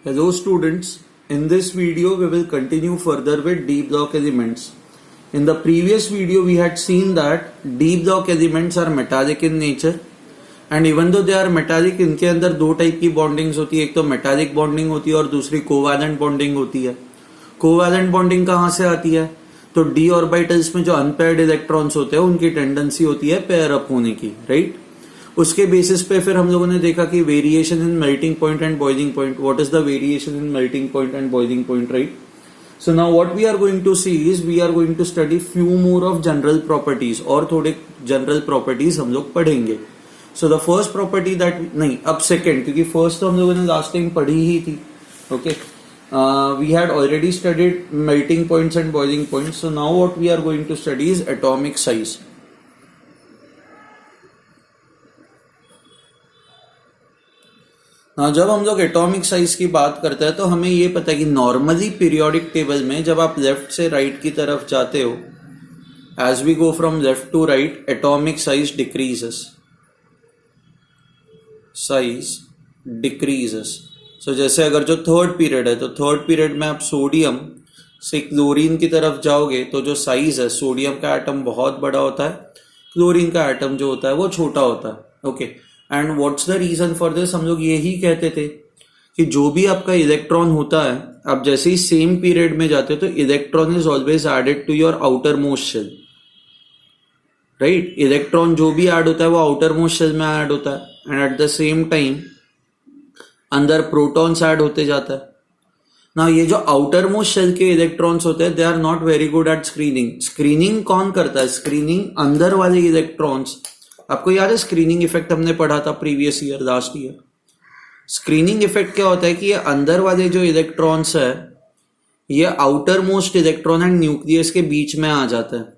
Hello students, in this video we will continue further with d block elements. In the previous video we had seen that d block elements are metallic in nature and even though they are metallic इनके अंदर दो type की bondings होती है, एक तो metallic bonding होती है और दूसरी कोवैलेंट बॉन्डिंग होती है. कोवैलेंट बॉन्डिंग कहाँ से आती है? तो d ऑर्बिटल्स में जो अनपेयर्ड इलेक्ट्रॉन्स होते हैं उनकी टेंडेंसी होती है पेयर अप होने की, राइट? उसके बेसिस पे फिर हम लोगों ने देखा कि variation in melting point and boiling point. What is the variation in melting point and boiling point, right? So now what we are going to see is we are going to study few more of general properties, और थोड़े general properties हम लोग पढ़ेंगे. So the first property that नहीं, अब second, क्योंकि first तो हम लोगों ने लास्ट टाइम पढ़ी ही थी. Okay, we had already studied melting points and boiling points. So now what we are going to study is atomic size. जब हम लोग एटॉमिक साइज की बात करते हैं तो हमें ये पता है कि नॉर्मली पीरियोडिक टेबल में जब आप लेफ्ट से राइट की तरफ जाते हो, as we go from left to right, atomic size decreases. So जैसे अगर जो थर्ड पीरियड है तो थर्ड पीरियड में आप सोडियम से क्लोरीन की तरफ जाओगे तो जो साइज है, सोडियम का एटम बहुत बड़ा होता है, क्लोरीन का एटम जो होता है वो छोटा होता है. Okay, and what's the reason for this? हम लोग यही कहते थे कि जो भी आपका इलेक्ट्रॉन होता है, आप जैसे ही सेम पीरियड में जाते हो तो electron is always added to your outer most shell, right? Electron जो भी ऐड होता है वो आउटर मोस्ट शेल में ऐड होता है, and at the same time अंदर प्रोटॉन्स ऐड होते जाता है. ना ये जो आउटर मोस्ट शेल के इलेक्ट्रॉन्स होते हैं, they are not very good at screening. Screening कौन करता है? स्क्रीनिंग अंदर वाले इलेक्ट्रॉन्स. आपको याद है स्क्रीनिंग इफेक्ट हमने पढ़ा था previous year, last year. Screening effect क्या होता है कि ये अंदर वाले जो इलेक्ट्रॉन्स है ये outer most electron and nucleus के बीच में आ जाता है,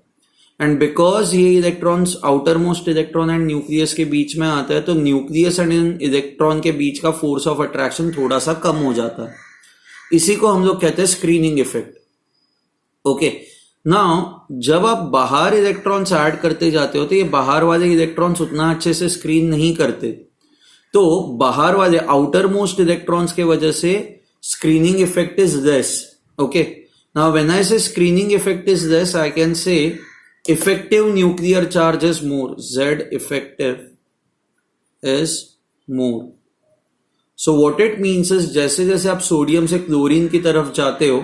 एंड बिकॉज ये electrons outer most electron and nucleus के बीच में आता है तो न्यूक्लियस एंड इलेक्ट्रॉन के बीच का फोर्स ऑफ अट्रैक्शन थोड़ा सा कम हो जाता है. इसी को हम लोग कहते हैं स्क्रीनिंग इफेक्ट. ओके, नाउ जब आप बाहर इलेक्ट्रॉन्स ऐड करते जाते हो तो ये बाहर वाले इलेक्ट्रॉन्स उतना अच्छे से स्क्रीन नहीं करते, तो बाहर वाले आउटर मोस्ट इलेक्ट्रॉन्स के वजह से screening effect is less. Okay, now when I say screening effect is less, I can say effective nuclear charge is more. Z effective is more. So what it means is जैसे जैसे आप sodium से chlorine की तरफ जाते हो,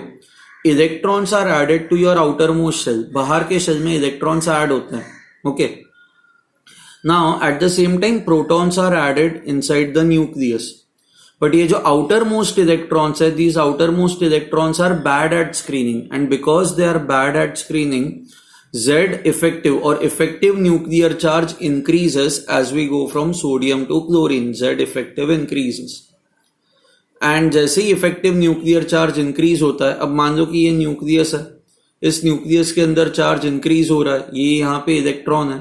electrons are added to your outer most shell. बाहर के शेल में इलेक्ट्रॉन्स ऐड होते हैं. Okay, now at the same time protons are added inside the nucleus. But ये जो आउटर मोस्ट इलेक्ट्रॉन्स है, these outer most electrons are bad at screening, and because they are bad at screening, Z effective or effective nuclear charge increases as we go from sodium to chlorine. Z effective increases. And जैसे ही effective nuclear charge increase होता है, अब मान लो कि ये nucleus है, इस nucleus के अंदर चार्ज इंक्रीज हो रहा है, ये यहाँ पे इलेक्ट्रॉन है,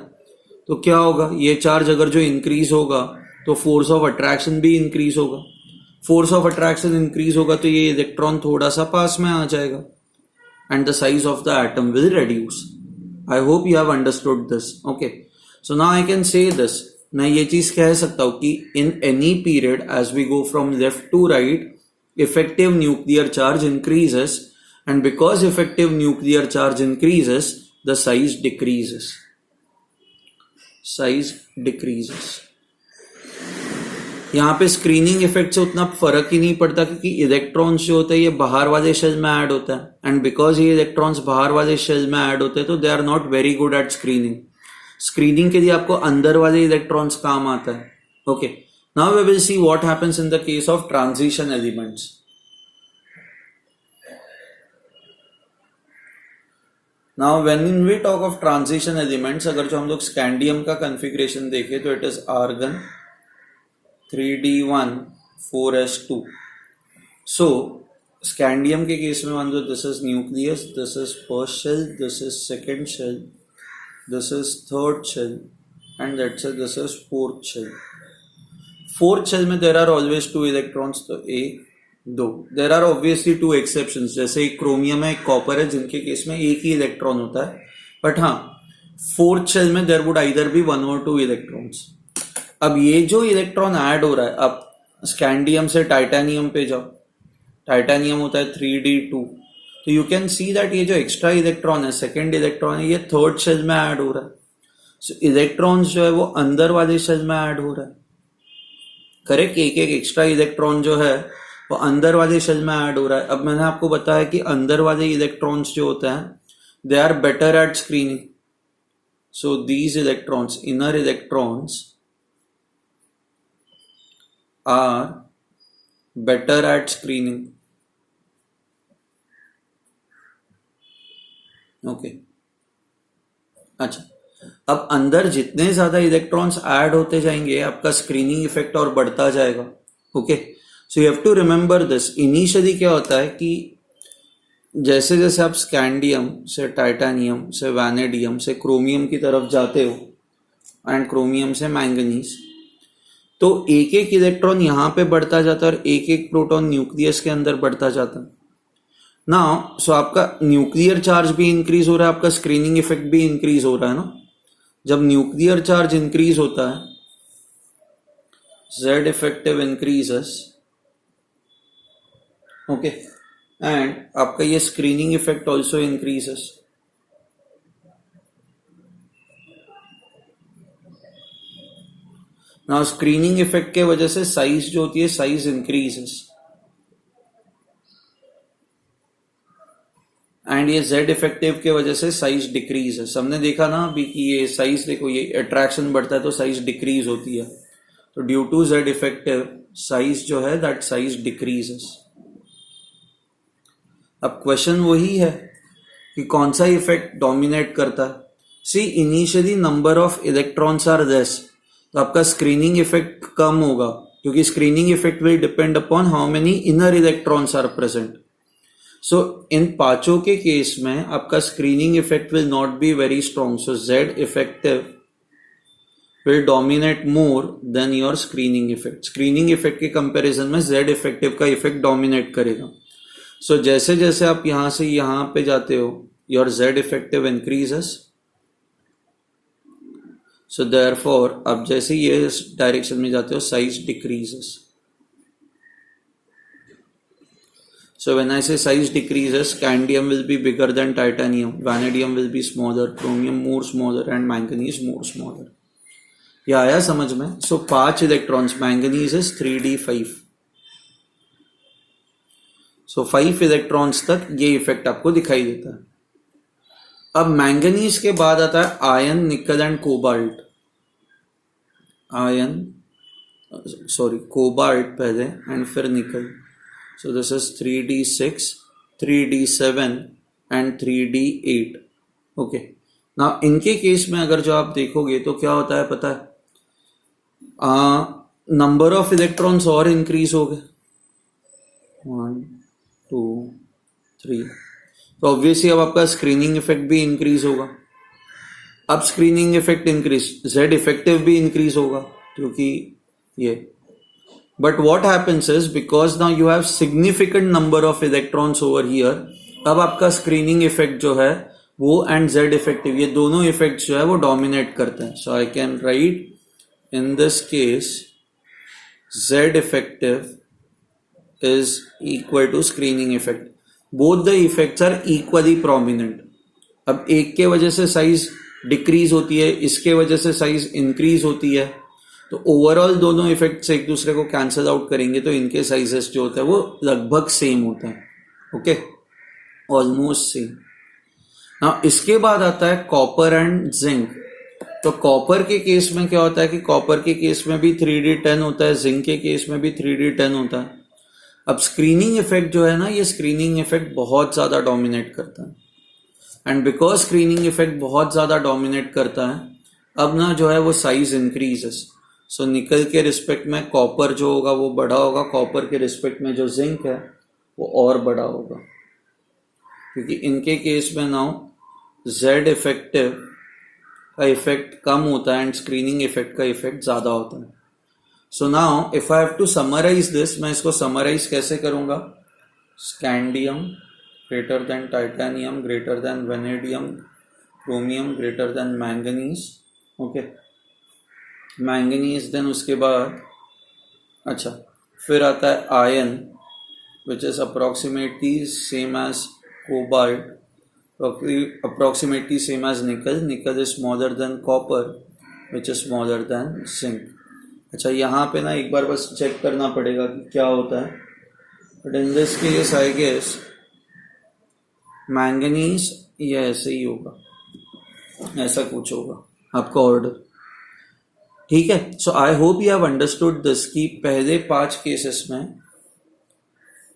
तो क्या होगा? ये चार्ज अगर जो इंक्रीज होगा तो फोर्स ऑफ अट्रैक्शन भी इंक्रीज होगा. फोर्स ऑफ अट्रैक्शन इंक्रीज होगा तो ये इलेक्ट्रॉन थोड़ा सा पास में आ जाएगा, and the size of the atom will reduce. I hope you have understood this. Okay, so now I can say this. मैं ये चीज कह सकता हूँ कि in any period as we go from left to right, effective nuclear charge increases, and because effective nuclear charge increases, the size decreases. Size decreases. यहाँ पे screening effect से उतना फर्क ही नहीं पड़ता क्योंकि इलेक्ट्रॉन्स जो होते हैं ये बाहर वाले शेल में ऐड होता है, एंड बिकॉज ये इलेक्ट्रॉन्स बाहर वाले शेल में ऐड होते हैं तो they are not very good at screening. Screening के लिए आपको अंदर वाले इलेक्ट्रॉन्स काम आता है. Okay, now we will see what happens in the case of transition elements. Now when we talk of transition elements, अगर जो हम लोग स्कैंडियम का कॉन्फ़िगरेशन देखें तो it is argon 3d1 4s2. So scandium के केस में मान लो this is nucleus, this is first shell, this is second shell, this is third shell, and let's say this is fourth shell. Fourth shell में there are always two electrons, तो एक दो. There are obviously two exceptions, जैसे एक chromium है, एक copper है, जिनके केस में एक ही इलेक्ट्रॉन होता है. बट हाँ, फोर्थ शेल में देर वुड आइदर बी 1 और 2 इलेक्ट्रॉन्स. अब ये जो इलेक्ट्रॉन ऐड हो रहा है, अब स्कैंडियम से टाइटेनियम पे जाओ, टाइटेनियम होता है 3d2। तो यू कैन सी दैट ये जो एक्स्ट्रा इलेक्ट्रॉन है, सेकेंड इलेक्ट्रॉन है, ये थर्ड शेल में ऐड हो रहा है। सो इलेक्ट्रॉन्स जो है वो अंदर वाले शेल में ऐड हो रहा है, करेक्ट। एक एक एक्स्ट्रा इलेक्ट्रॉन जो है वो अंदर वाले शेल में ऐड हो रहा है। अब मैंने आपको बताया कि अंदर वाले इलेक्ट्रॉन्स जो होते हैं they are better at screening. So these electrons, inner electrons are better at screening. Okay, अच्छा, अब अंदर जितने ज्यादा इलेक्ट्रॉन्स ऐड होते जाएंगे आपका स्क्रीनिंग इफेक्ट और बढ़ता जाएगा। Okay, so you have to remember this. Initially क्या होता है कि जैसे जैसे आप स्कैंडियम से टाइटेनियम से वैनेडियम से क्रोमियम की तरफ जाते हो एंड क्रोमियम से मैंगनीज, तो एक एक इलेक्ट्रॉन यहाँ पे बढ़ता जाता है और एक एक प्रोटॉन न्यूक्लियस के अंदर बढ़ता जाता है ना। सो आपका न्यूक्लियर चार्ज भी इंक्रीज हो रहा है, आपका स्क्रीनिंग इफेक्ट भी इंक्रीज हो रहा है ना। जब न्यूक्लियर चार्ज इंक्रीज होता है, Z effective increases, okay, and आपका ये स्क्रीनिंग इफेक्ट ऑल्सो इंक्रीजेस। ना स्क्रीनिंग इफेक्ट के वजह से साइज जो होती है साइज इंक्रीजेस, एंड ये Z इफेक्टिव के वजह से साइज डिक्रीज है। सबने देखा ना अभी कि ये साइज देखो, ये अट्रैक्शन बढ़ता है तो साइज डिक्रीज होती है। तो due to Z effective size जो है दैट साइज डिक्रीजेस। अब क्वेश्चन वही है कि कौन सा इफेक्ट डोमिनेट करता है। See initially number of electrons are less, तो आपका स्क्रीनिंग इफेक्ट कम होगा क्योंकि screening effect will depend upon how many inner electrons are present. So इन पांचों के केस में आपका screening effect will not be very strong. So Z effective will dominate more than your screening effect. Screening effect के comparison में Z effective का effect dominate करेगा। So जैसे जैसे आप यहां से यहां पे जाते हो your Z effective increases. So therefore अब जैसे ये इस डायरेक्शन में जाते हो size decreases. So when I say size decreases, scandium will be bigger than titanium, vanadium will be smaller, chromium more smaller and manganese more smaller. ये आया समझ में? So 5 electrons, manganese is 3d5। So 5 electrons तक ये effect आपको दिखाई देता है। अब मैंगनीज के बाद आता है आयन, निकल and cobalt. Ion, sorry, cobalt पहले एंड फिर निकल। So this is 3d6, 3d7 and 3d8. Okay. Now इनके केस में अगर जो आप देखोगे तो क्या होता है पता है, नंबर ऑफ इलेक्ट्रॉन्स और इंक्रीज हो गए, 1 2 3। तो ऑब्वियसली अब आपका स्क्रीनिंग इफेक्ट भी इंक्रीज होगा। अब screening effect increase, Z effective भी इंक्रीज होगा क्योंकि ये। But what happens is because now you have significant number of electrons over here, अब आपका स्क्रीनिंग इफेक्ट जो है वो एंड Z इफेक्टिव, ये दोनों इफेक्ट जो है वो डोमिनेट करते हैं। So I can write in this case Z effective is equal to screening effect. Both the effects are equally prominent. अब एक के वजह से साइज डिक्रीज होती है, इसके वजह से साइज इंक्रीज होती है, तो ओवरऑल दोनों इफेक्ट्स एक दूसरे को कैंसिल आउट करेंगे तो इनके साइजेस जो होता है वो लगभग सेम होता है। Okay, almost same. नाउ इसके बाद आता है कॉपर एंड जिंक। तो कॉपर के केस में क्या होता है कि कॉपर के केस में भी 3d10 होता है, जिंक के केस में भी 3d10 होता है। अब स्क्रीनिंग इफेक्ट जो है ना, ये स्क्रीनिंग इफेक्ट बहुत ज्यादा डोमिनेट करता है, एंड बिकॉज स्क्रीनिंग इफेक्ट बहुत ज्यादा डोमिनेट करता है अब ना जो है वो साइज इंक्रीजेस। सो निकल के रिस्पेक्ट में कॉपर जो होगा वो बड़ा होगा, कॉपर के रिस्पेक्ट में जो जिंक है वो और बड़ा होगा, क्योंकि इनके केस में नाउ Z इफेक्टिव का इफेक्ट कम होता है एंड स्क्रीनिंग इफेक्ट का इफेक्ट ज्यादा होता है। So now if I have to summarize this, मैं इसको समराइज कैसे करूंगा? Scandium greater than titanium greater than vanadium, chromium greater than manganese. Okay, manganese, then उसके बाद अच्छा फिर आता है iron, which is approximately same as cobalt, approximately same as nickel. Nickel is smaller than copper, which is smaller than zinc. अच्छा, यहाँ पे ना एक बार बस चेक करना पड़ेगा कि क्या होता है, but in this case I guess manganese ये ऐसे ही होगा, ऐसा कुछ होगा आपका ऑर्डर. ठीक है. So I hope you have understood this कि पहले 5 केसेस में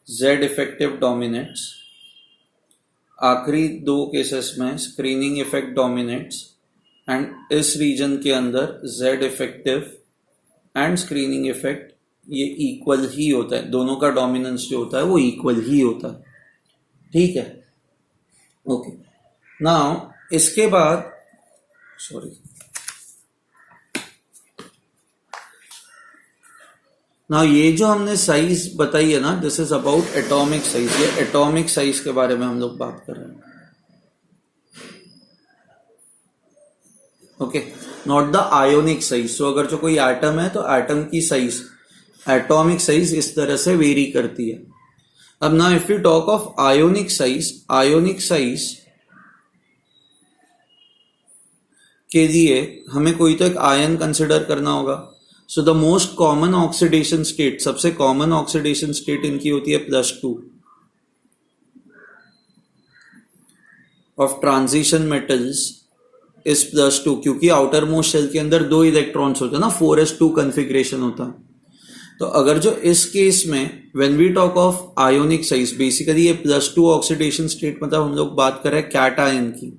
Z इफेक्टिव डोमिनेट्स, आखिरी 2 केसेस में स्क्रीनिंग इफेक्ट डोमिनेट्स, एंड इस रीजन के अंदर Z effective and screening effect ये इक्वल ही होता है, दोनों का डोमिनेंस जो होता है वो इक्वल ही होता है. ठीक है. ओके. नाउ इसके बाद नाउ ये जो हमने साइज बताई है ना, this is about atomic size. ये एटॉमिक साइज के बारे में हम लोग बात कर रहे हैं. Okay, not the ionic size. So अगर जो कोई एटम है तो एटम की साइज, एटॉमिक साइज इस तरह से वेरी करती है. अब ना if you talk of ionic size के लिए हमें कोई तो एक आयन कंसिडर करना होगा. So the most common oxidation state, सबसे कॉमन ऑक्सीडेशन स्टेट इनकी होती है +2 ऑफ ट्रांजिशन मेटल्स इज +2, क्योंकि आउटर मोस्ट शेल के अंदर 2 इलेक्ट्रॉन्स होते हैं ना, 4s2 कन्फिग्रेशन होता है. तो अगर जो इस केस में when we talk of ionic size, basically ये +2 ऑक्सीडेशन स्टेट, मतलब हम लोग बात कर रहे हैं कैटायन की.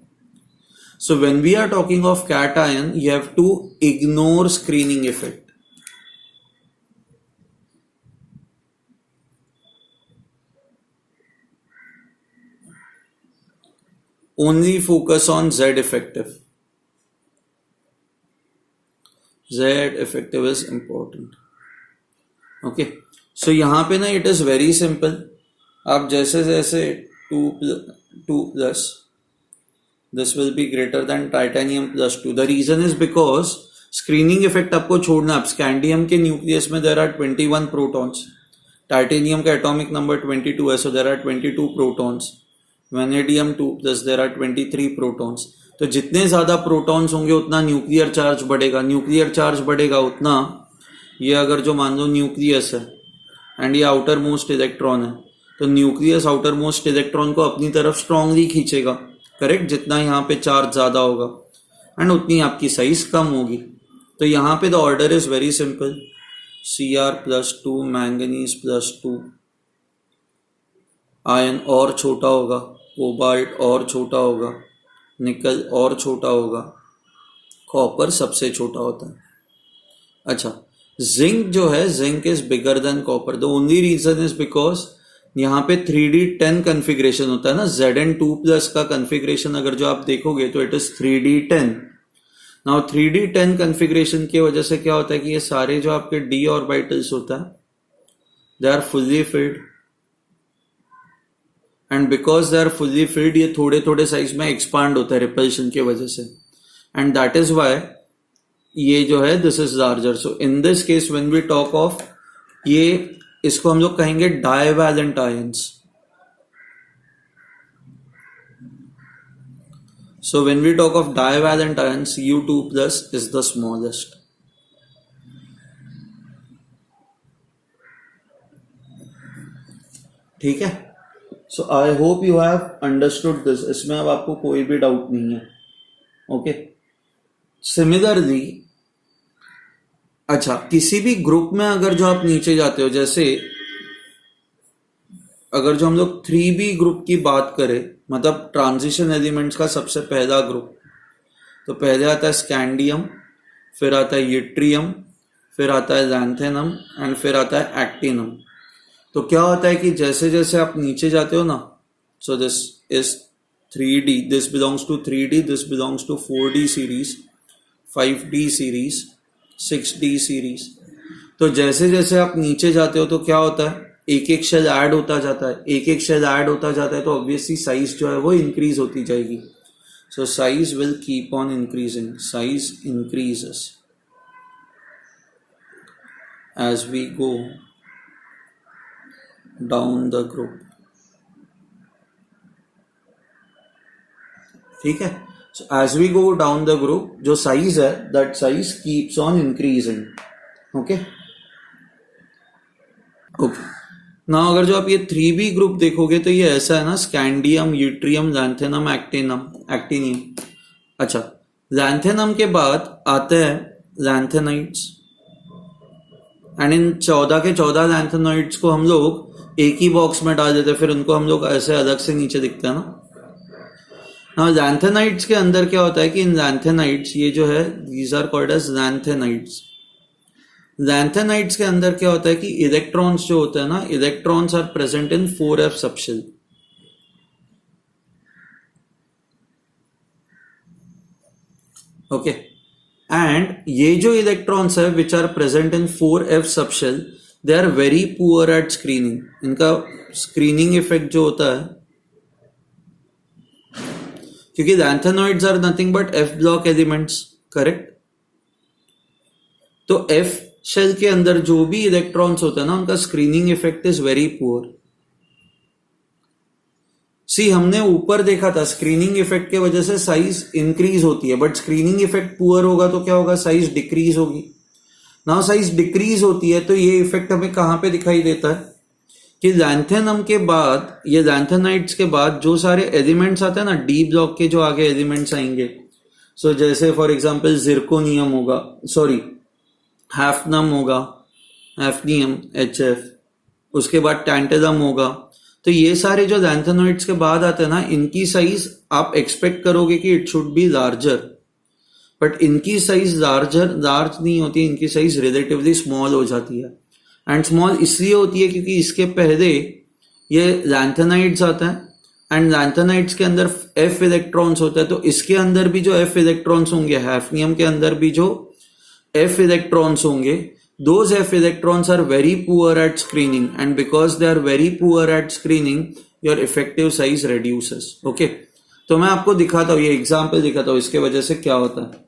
So when we are talking of cation, you have to ignore screening effect. Only focus on Z effective. Z effective is important. Okay. So यहाँ पे ना it is very simple. आप जैसे जैसे 2 plus this will be greater than titanium +2. The reason is because screening effect आपको छोड़ना. अब scandium के न्यूक्लियस में there are 21 protons, टाइटेनियम का एटॉमिक नंबर 22 है, so there are 22 protons. Vanadium 2+ there are 23 protons. तो जितने ज्यादा प्रोटॉन्स होंगे उतना न्यूक्लियर चार्ज बढ़ेगा. न्यूक्लियर चार्ज बढ़ेगा उतना, ये अगर जो मान लो न्यूक्लियस है एंड ये आउटर मोस्ट इलेक्ट्रॉन है, तो न्यूक्लियस आउटर मोस्ट इलेक्ट्रॉन को अपनी तरफ स्ट्रांगली खींचेगा. करेक्ट. जितना यहाँ पे चार्ज ज्यादा होगा एंड उतनी आपकी साइज कम होगी. तो यहाँ पे the order is very simple. Cr+2, manganese +2, ion और छोटा होगा, कोबाल्ट और छोटा होगा, निकल और छोटा होगा, कॉपर सबसे छोटा होता है. अच्छा, जिंक जो है, zinc is bigger than copper. The only reason is because यहाँ पे 3D10 कन्फिग्रेशन होता है ना. Zn2+ का कन्फिग्रेशन अगर जो आप देखोगे तो it is 3D10. Now 3D10 configuration की वजह से क्या होता है कि ये सारे जो आपके d ऑर्बिटल्स होता है they are fully filled, and because they are fully filled ये थोड़े थोड़े साइज में एक्सपांड होता है रिपल्शन की वजह से, एंड दैट इज वाई ये जो है this is larger. So in this case when we talk of ये, इसको हम लोग कहेंगे divalent ions. So when we talk of divalent ions, U2+ is the smallest. ठीक है. So I hope you have understood this. इसमें अब आपको कोई भी डाउट नहीं है. ओके. सिमिलरली, अच्छा, किसी भी ग्रुप में अगर जो आप नीचे जाते हो, जैसे अगर जो हम लोग 3B ग्रुप की बात करें, मतलब ट्रांजिशन एलिमेंट्स का सबसे पहला ग्रुप, तो पहले आता है स्कैंडियम, फिर आता है यट्रियम, फिर आता है लैंथेनम एंड फिर आता है एक्टिनम. तो क्या होता है कि जैसे जैसे आप नीचे जाते हो ना, so this is 3D, this belongs to 3D, this belongs to 4D series, 5D series, 6D series. तो जैसे जैसे आप नीचे जाते हो तो क्या होता है, एक एक शेल ऐड होता जाता है, एक एक शेल ऐड होता जाता है, तो ऑब्वियसली साइज जो है वो इंक्रीज होती जाएगी. So size will keep on increasing, size increases as we go down the group, ठीक है। So as we go down the group, जो साइज है that size keeps on increasing, okay okay. ना अगर जो आप ये 3B ग्रुप देखोगे तो ये ऐसा है ना, स्कैंडियम, यूट्रियम, लैंथेनम, एक्टिनियम। अच्छा, लैंथेनम के बाद आते हैं लैंथेनाइट्स, एंड इन 14 के 14 लैंथेनाइट्स को हम लोग एक ही बॉक्स में डाल देते, फिर उनको हम लोग ऐसे अलग से नीचे दिखते हैं ना। लैंथेनाइट्स के अंदर क्या होता है कि इन लैंथेनाइट्स, ये जो है दीज आर कॉल्ड एज लैंथेनाइट्स। लैंथेनाइट्स के अंदर क्या होता है कि इलेक्ट्रॉन्स जो होते हैं ना, electrons are present in 4f subshell, okay. And ये जो इलेक्ट्रॉन्स है which are present in 4f subshell, they are very poor at screening. इनका स्क्रीनिंग इफेक्ट जो होता है, क्योंकि lanthanoids are nothing but f block elements, correct. तो f shell के अंदर जो भी इलेक्ट्रॉन्स होते हैं ना, उनका screening effect is very poor. See, हमने ऊपर देखा था स्क्रीनिंग इफेक्ट के वजह से साइज इंक्रीज होती है, बट स्क्रीनिंग इफेक्ट पुअर होगा तो क्या होगा, साइज डिक्रीज होगी। ना साइज डिक्रीज होती है तो ये इफेक्ट हमें कहां पे दिखाई देता है कि लैंथेनम के बाद, ये लैंथेनाइट्स के बाद जो सारे एलिमेंट्स आते हैं ना, डी ब्लॉक के जो आगे एलिमेंट्स आएंगे, सो जैसे फॉर एग्जांपल जिरकोनियम होगा, सॉरी हैफनम होगा, हैफनियम HF, उसके बाद टैंटेलम होगा। तो ये सारे जो लैंथेनॉइड्स के बाद आते हैं ना, इनकी साइज आप एक्सपेक्ट करोगे कि it should be larger, but इनकी साइज लार्ज नहीं होती, इनकी साइज रिलेटिवली स्मॉल हो जाती है। एंड स्मॉल इसलिए होती है क्योंकि इसके पहले ये लैंथेनाइड्स आता है, एंड लैंथेनाइड्स के अंदर F इलेक्ट्रॉन्स होता है, तो इसके अंदर भी जो F इलेक्ट्रॉन्स होंगे, हैफनियम के अंदर भी जो F electrons होंगे, those F electrons are very poor at screening, and because they are very poor at screening, your effective size reduces, okay। तो मैं आपको दिखाता हूँ, ये एग्जाम्पल दिखाता हूँ इसके वजह से क्या होता है,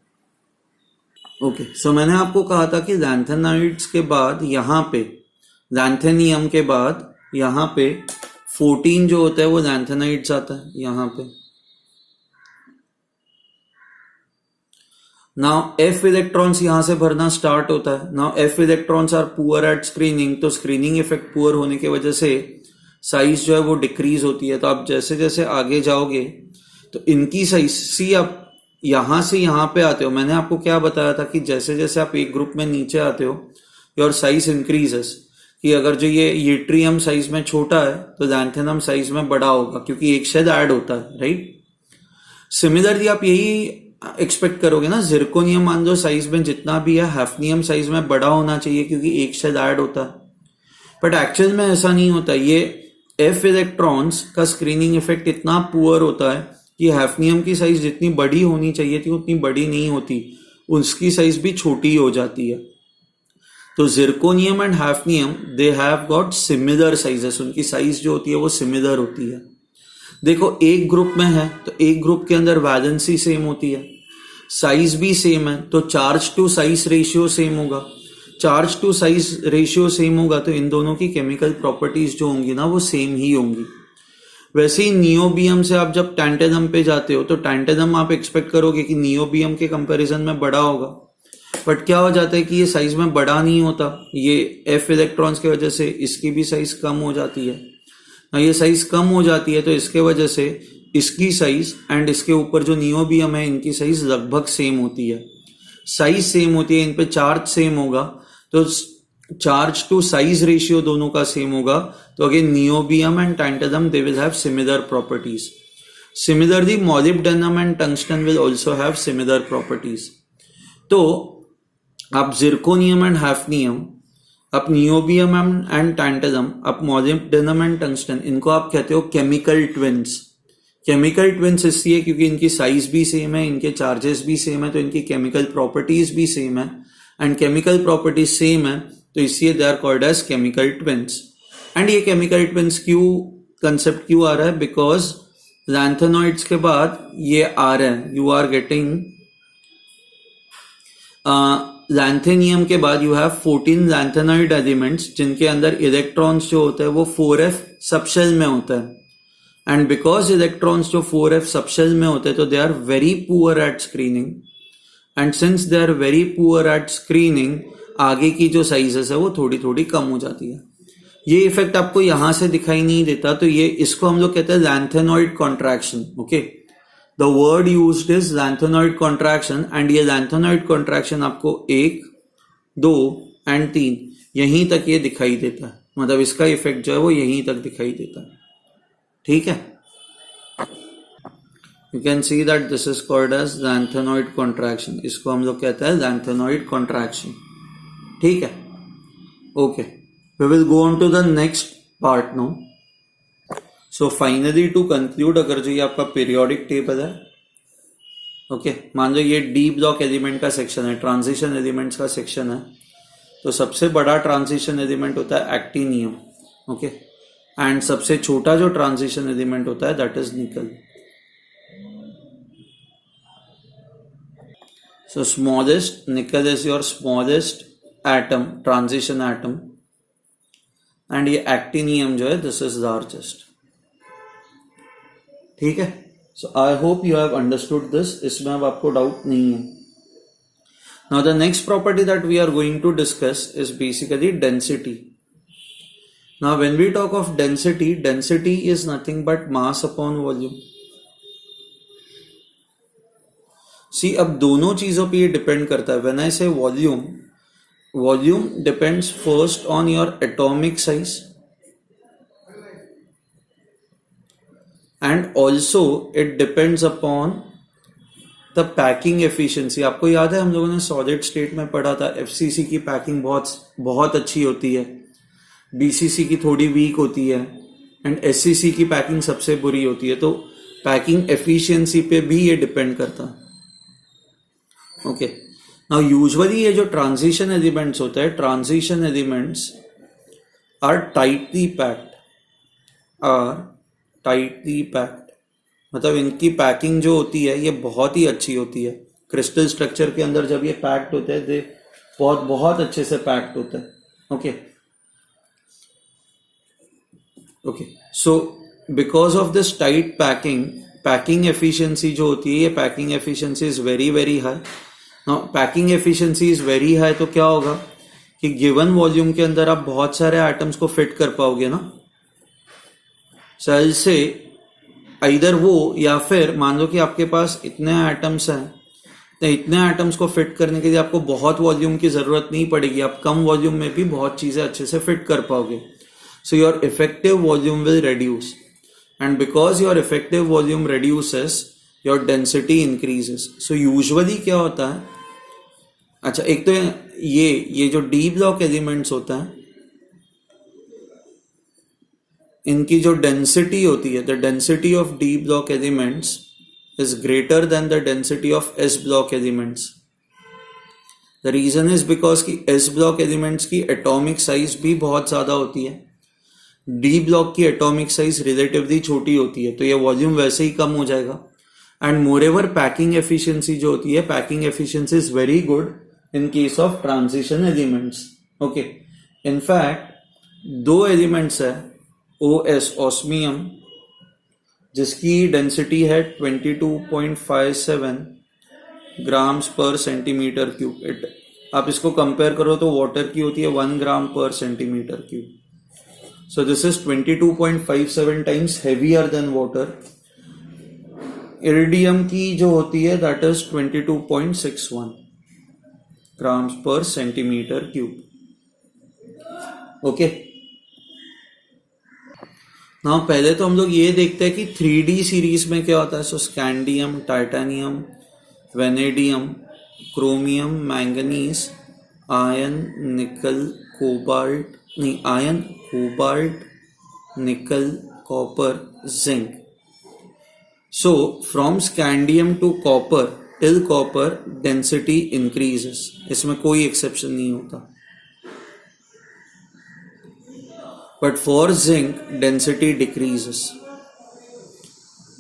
ओके। सो मैंने आपको कहा था कि लैंथेनाइड्स के बाद यहाँ पे, लैंथेनियम के बाद यहाँ पे 14 जो होता है वो लैंथेनाइड्स आता है यहाँ पे। नाउ F इलेक्ट्रॉन्स यहां से भरना स्टार्ट होता है। Now F electrons are poor at screening, तो स्क्रीनिंग इफेक्ट पुअर होने की वजह से साइज जो है वो डिक्रीज होती है। तो आप जैसे जैसे आगे जाओगे तो इनकी साइज, सी आप यहां से यहां पे आते हो, मैंने आपको क्या बताया था कि जैसे जैसे आप एक ग्रुप में नीचे आते हो योर साइज इंक्रीजेस, कि अगर जो ये यूट्रियम साइज में छोटा है तो लैंथेनम साइज में बड़ा होगा, क्योंकि एक शेड ऐड होता है, राइट। सिमिलरली आप यही एक्सपेक्ट करोगे ना, जिरकोनियम मान लो साइज में जितना भी है, हैफनियम साइज में बड़ा होना चाहिए क्योंकि एक शेड ऐड होता है, बट एक्चुअल में ऐसा नहीं होता। ये F इलेक्ट्रॉन्स का स्क्रीनिंग इफेक्ट इतना पुअर होता है कि हैफनियम की साइज जितनी बड़ी होनी चाहिए थी उतनी बड़ी नहीं होती, उसकी साइज भी छोटी हो जाती है। तो zirconium and hafnium they have got similar sizes, उनकी साइज जो होती है वो सिमिलर होती है। देखो एक ग्रुप में है तो एक ग्रुप के अंदर वैलेंसी सेम होती है, साइज भी सेम है, तो charge to size ratio same होगा। Charge to size ratio same होगा तो इन दोनों की केमिकल प्रॉपर्टीज जो होंगी ना वो सेम ही होंगी। वैसे ही नियोबियम से आप जब टैंटेलम पे जाते हो तो टैंटेलम आप एक्सपेक्ट करोगे कि नियोबियम के कंपैरिजन में बड़ा होगा, बट क्या हो जाता है कि ये साइज में बड़ा नहीं होता, ये F इलेक्ट्रॉन्स की वजह से इसकी भी साइज कम हो जाती है। ये साइज कम हो जाती है तो इसके वजह से इसकी साइज एंड इसके ऊपर जो नियोबियम है इनकी साइज लगभग सेम होती है, साइज सेम होती है, इन पे चार्ज सेम होगा, तो चार्ज टू साइज रेशियो दोनों का सेम होगा। तो again niobium and tantalum they will have similar properties. Similarly molybdenum and tungsten will also have similar properties. तो आप जिरकोनियम एंड हैफनियम, आप नियोबियम एंड टैंटेलम, आप मॉलिब्डेनम एंड टंगस्टन, इनको आप कहते हो केमिकल ट्विन्स। केमिकल ट्विन्स इसलिए क्योंकि इनकी साइज भी सेम है, इनके चार्जेस भी सेम है, तो इनकी केमिकल प्रॉपर्टीज भी सेम है, एंड केमिकल प्रॉपर्टीज सेम है तो इसलिए they are called as chemical twins. And ये केमिकल ट्विन्स कंसेप्ट क्यों आ रहा है, बिकॉज लैंथेनॉइड्स के बाद ये आ रहे हैं, यू आर गेटिंग लैंथेनियम के बाद यू हैव 14 लैंथेनॉइड एलिमेंट्स जिनके अंदर इलेक्ट्रॉन्स जो होते हैं वो 4f सबशेल में होता है एंड बिकॉज इलेक्ट्रॉन्स जो 4f सबशेल में होते हैं तो they are very poor at screening and since they are very poor at screening आगे की जो साइजेस है वो थोड़ी थोड़ी कम हो जाती है। ये इफेक्ट आपको यहां से दिखाई नहीं देता तो ये इसको हम लोग कहते हैं lanthanoid contraction. Okay, the word used is lanthanoid contraction and ये लैंथेनॉइड कॉन्ट्रैक्शन आपको 1, 2 एंड 3 यहीं तक ये दिखाई देता है, मतलब इसका इफेक्ट जो है वो यहीं तक दिखाई देता है। ठीक है, you can see that this is called as lanthanoid contraction, इसको हम लोग कहते हैं लैंथेनॉइड कॉन्ट्रैक्शन। ठीक है, okay, we will go on to the next part now. So finally to conclude, अगर जो ये आपका पीरियोडिक टेबल है, ओके, मान लो ये डी ब्लॉक एलिमेंट का सेक्शन है, ट्रांजिशन एलिमेंट्स का सेक्शन है, तो सबसे बड़ा ट्रांजिशन एलिमेंट होता है एक्टिनियम। ओके, एंड सबसे छोटा जो ट्रांजिशन एलिमेंट होता है that is nickel. So smallest, nickel is your smallest atom, transition atom, and ये एक्टिनियम जो है दिस इज लार्जेस्ट। ठीक है, so I hope you have understood this, इसमें अब आपको डाउट नहीं है। Now the next property that we are going to discuss is basically density. Now when we talk of density, density is nothing but mass upon volume. See, अब दोनों चीजों पे ये डिपेंड करता है। व्हेन आई से volume, volume depends first on your atomic size and also it depends upon the packing efficiency। आपको याद है हम लोगों ने सॉलिड स्टेट में पढ़ा था FCC की पैकिंग बहुत अच्छी होती है, BCC की थोड़ी वीक होती है एंड SCC की पैकिंग सबसे बुरी होती है। तो पैकिंग एफिशिएंसी पे भी ये डिपेंड करता है। ओके, नाउ यूजुअली ये जो ट्रांजिशन एलिमेंट्स होते हैं, transition elements are tightly packed, मतलब इनकी पैकिंग जो होती है ये बहुत ही अच्छी होती है। क्रिस्टल स्ट्रक्चर के अंदर जब ये पैक्ड होते हैं, ये बहुत अच्छे से पैक्ड होते हैं। Okay, okay, so because of this tight packing efficiency जो होती है, ये packing efficiency is very very high. Now packing efficiency is very high तो क्या होगा कि गिवन वॉल्यूम के अंदर आप बहुत सारे एटम्स को फिट कर पाओगे ना सेल से, इधर वो या फिर मान लो कि आपके पास इतने एटम्स हैं, तो इतने एटम्स को फिट करने के लिए आपको बहुत वॉल्यूम की जरूरत नहीं पड़ेगी, आप कम वॉल्यूम में भी बहुत चीजें अच्छे से फिट कर पाओगे। So your effective volume will reduce and because your effective volume reduces your density increases। so usually क्या होता है, अच्छा एक तो ये जो डी ब्लॉक एलिमेंट्स होता है इनकी जो डेंसिटी होती है, the density of D block elements is greater than the density of S block elements. The reason is because कि एस ब्लॉक एलिमेंट्स की एटॉमिक साइज भी बहुत ज्यादा होती है, डी ब्लॉक की एटॉमिक साइज रिलेटिवली छोटी होती है, तो ये वॉल्यूम वैसे ही कम हो जाएगा। And more ever packing efficiency जो होती है, packing efficiency is very good in case of transition elements. Okay, in fact दो एलिमेंट्स है OS, ऑस्मियम, जिसकी डेंसिटी है 22.57 ग्राम्स पर सेंटीमीटर क्यूब। आप इसको कंपेयर करो तो वाटर की होती है 1 ग्राम पर centimetre cube. So this is 22.57 times heavier than water। Iridium की जो होती है that is 22.61 ग्राम्स पर सेंटीमीटर क्यूब। ओके, नाउ पहले तो हम लोग ये देखते हैं कि 3D सीरीज में क्या होता है। So scandium, titanium, vanadium, chromium, manganese, iron, nickel, cobalt, नहीं iron, cobalt, nickel, copper, zinc. So from scandium to copper till copper density increases, इसमें कोई एक्सेप्शन नहीं होता। But for zinc density decreases.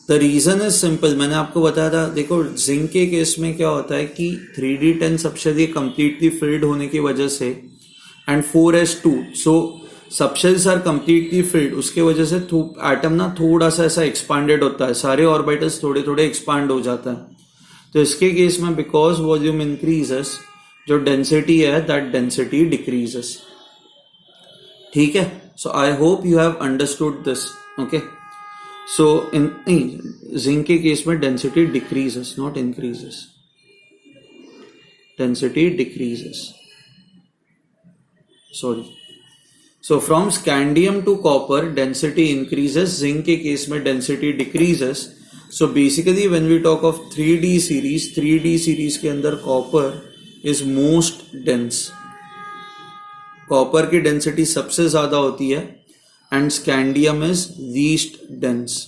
The reason is simple, मैंने आपको बताया था। देखो जिंक के केस में क्या होता है कि 3d10 सबशेल कंप्लीटली फिल्ड होने की वजह से and 4s2, so subshells are completely filled, उसके वजह से एटम ना थोड़ा सा ऐसा एक्सपांडेड होता है, सारे ऑर्बिटल्स थोड़े थोड़े एक्सपांड हो जाता है। तो इसके केस में बिकॉज वॉल्यूम इंक्रीजेस, जो डेंसिटी है दैट डेंसिटी डिक्रीजेस। ठीक है, so I hope you have understood this. Okay, so in zinc के केस में density decreases not increases, density decreases, sorry. So from scandium to copper density increases, zinc के case में density decreases. So basically when we talk of 3D series, 3D series के अंदर copper is most dense, copper की density सबसे ज्यादा होती है and scandium is least dense.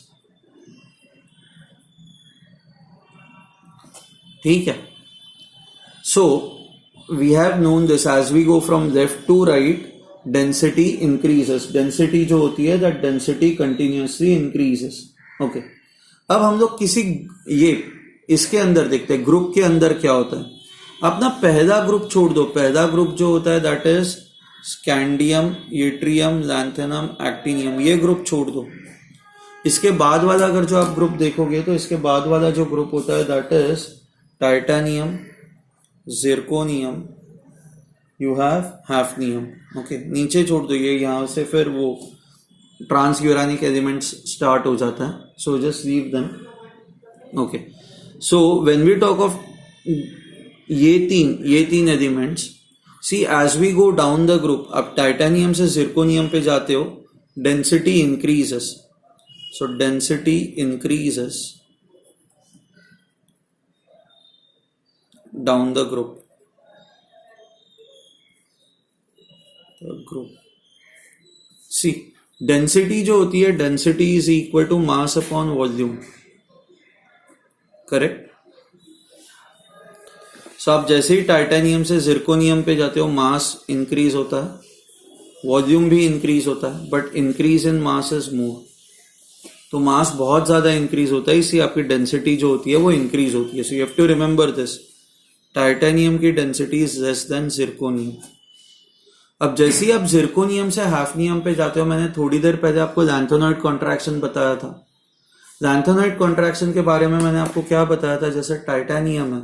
ठीक है, so we have known this as we go from left to right, density increases, density जो होती है that density continuously increases. Okay, अब हम लोग किसी ये इसके अंदर देखते हैं ग्रुप के अंदर क्या होता है। अपना पहला ग्रुप छोड़ दो, पहला ग्रुप जो होता है that is scandium, yttrium, lanthanum, actinium, ये ग्रुप छोड़ दो। इसके बाद वाला अगर जो आप ग्रुप देखोगे तो इसके बाद वाला जो ग्रुप होता है that is titanium, zirconium, you have hafnium. Okay, नीचे छोड़ दो ये, यहां से फिर वो ट्रांसयूरानिक एलिमेंट्स स्टार्ट हो जाता है, so just leave them. Okay, so when we talk of ये तीन elements, see as we go down the group, अब टाइटेनियम से जिरकोनियम पे जाते हो, density increases, so density increases down the group, see density जो होती है, density is equal to mass upon volume, correct. So आप जैसे ही टाइटेनियम से जिरकोनियम पे जाते हो, मास इंक्रीज होता है, वॉल्यूम भी इंक्रीज होता है, but increase in mass is more. तो मास बहुत ज्यादा इंक्रीज होता है, इसलिए आपकी डेंसिटी जो होती है वो इंक्रीज होती है। So you have to remember this, titanium की density is less than zirconium. अब जैसे ही आप जिरकोनियम से हाफनियम पे जाते हो, मैंने थोड़ी देर पहले आपको लैंथेनॉइड कॉन्ट्रैक्शन बताया था। लैंथेनॉइड कॉन्ट्रैक्शन के बारे में मैंने आपको क्या बताया था, जैसे टाइटेनियम है,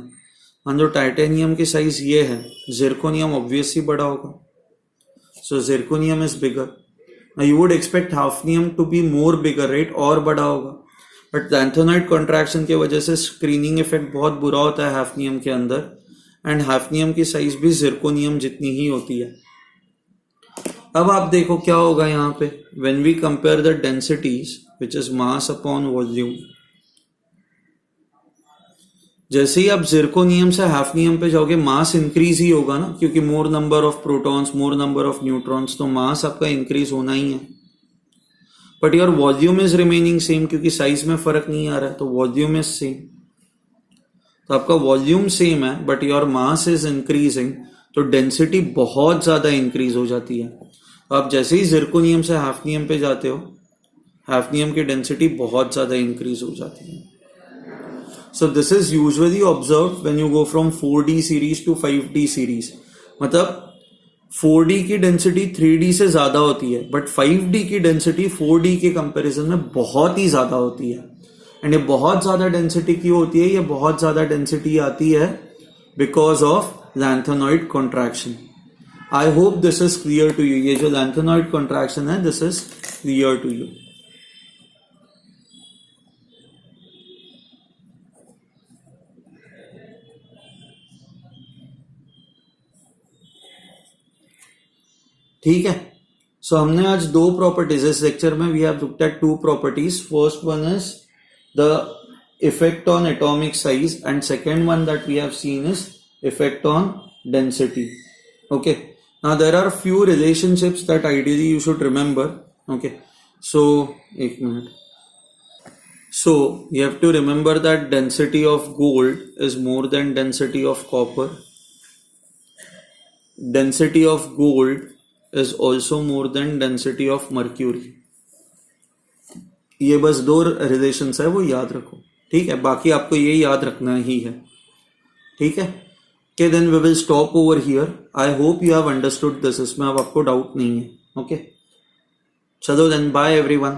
मान लो टाइटेनियम की साइज ये है, जिरकोनियम ऑब्वियसली बड़ा होगा, so zirconium is bigger. You would expect hafnium to be more bigger, right, और बड़ा होगा, बट लैंथेनॉइड कॉन्ट्रैक्शन की वजह से स्क्रीनिंग इफेक्ट बहुत बुरा होता है हाफनियम के अंदर, एंड हाफनियम की साइज भी जिरकोनियम जितनी ही होती है। अब आप देखो क्या होगा यहाँ पे, when we compare the densities which is mass upon volume, जैसे ही आप जिरकोनियम से हाफनियम पे जाओगे, मास इंक्रीज ही होगा ना, क्योंकि मोर number of protons, more number of neutrons, तो मास आपका इंक्रीज होना ही है। But your volume is remaining same, क्योंकि साइज में फर्क नहीं आ रहा है, तो वॉल्यूम इज सेम। तो आपका वॉल्यूम सेम है but your mass is increasing, तो डेंसिटी बहुत ज्यादा इंक्रीज हो जाती है। तो आप जैसे ही जिरकोनियम से हाफनियम पे जाते हो, हाफनियम की डेंसिटी बहुत ज्यादा इंक्रीज हो जाती है। So this is usually observe when you go from 4D series to 5D series. मतलब 4D की डेंसिटी 3D से ज्यादा होती है, बट 5D की डेंसिटी 4D के कंपैरिजन में बहुत ही ज्यादा होती है। एंड ये बहुत ज्यादा डेंसिटी क्यों होती है, ये बहुत ज्यादा डेंसिटी आती है because of lanthanoid contraction. I hope this is clear to you. ये जो लैंथेनॉइड कॉन्ट्रैक्शन है, this is clear to you. ठीक है, सो हमने आज दो प्रॉपर्टीज, इस लेक्चर में we have looked at two properties. First one is the effect on atomic size, and second one that we have seen is effect on density. Okay, now there are few relationships that ideally you should remember. Okay, so एक minute. So you have to remember that density of gold is more than density of copper. Density of gold is also more than density of mercury. ये बस 2 relations है, वो याद रखो, ठीक है, बाकी आपको ये याद रखना ही है, ठीक है। Okay, then we will stop over here. I hope you have understood this. इसमें अब आपको डाउट नहीं है, ओके। चलो then, बाय एवरीवन।